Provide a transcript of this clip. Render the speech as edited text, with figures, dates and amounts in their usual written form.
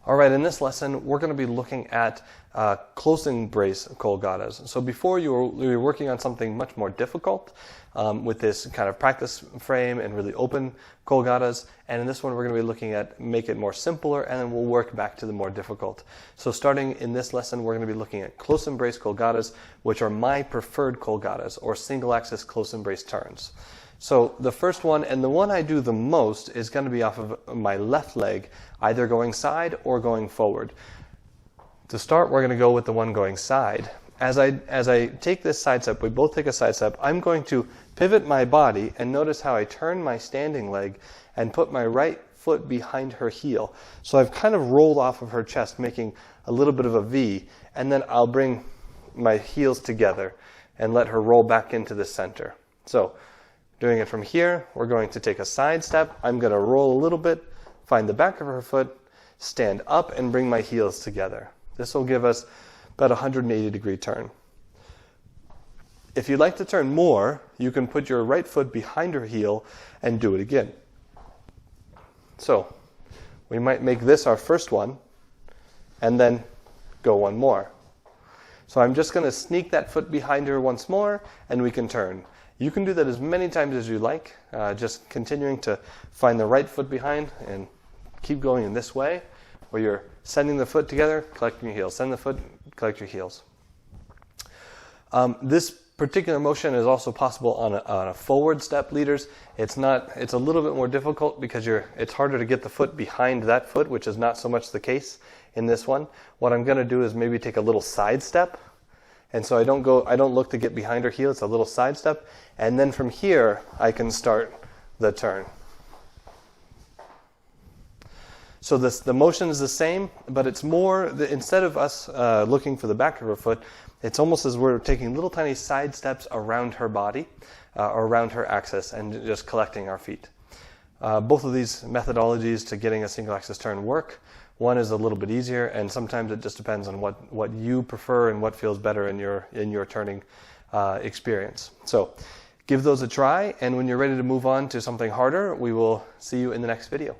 All right, in this lesson, we're going to be looking at closing brace Colgadas. So before you were working on something much more difficult with this kind of practice frame and really open Colgadas. And in this one, we're going to be looking at make it more simpler, and then we'll work back to the more difficult. So starting in this lesson, we're going to be looking at close embrace Colgadas, which are my preferred Colgadas, or single axis close embrace turns. So the first one, and the one I do the most, is going to be off of my left leg, either going side or going forward. To start, we're going to go with the one going side. As I take this side step, we both take a side step, I'm going to pivot my body, and notice how I turn my standing leg and put my right foot behind her heel. So I've kind of rolled off of her chest, making a little bit of a V, and then I'll bring my heels together and let her roll back into the center. So doing it from here, we're going to take a side step. I'm going to roll a little bit, find the back of her foot, stand up, and bring my heels together. This will give us about a 180-degree turn. If you'd like to turn more, you can put your right foot behind her heel and do it again. So we might make this our first one, and then go one more. So I'm just going to sneak that foot behind her once more, and we can turn. You can do that as many times as you like, just continuing to find the right foot behind and keep going in this way, where you're sending the foot together, collecting your heels. Send the foot, collect your heels. This particular motion is also possible on a forward step, leaders. It's a little bit more difficult because it's harder to get the foot behind that foot, which is not so much the case in this one. What I'm going to do is maybe take a little side step. And so I don't look to get behind her heel, it's a little side step. And then from here, I can start the turn. So the motion is the same, but it's more, instead of us looking for the back of her foot, it's almost as we're taking little tiny side steps around her body, or around her axis, and just collecting our feet. Both of these methodologies to getting a single axis turn work. One is a little bit easier, and sometimes it just depends on what you prefer and what feels better in your turning experience. So give those a try, and when you're ready to move on to something harder, we will see you in the next video.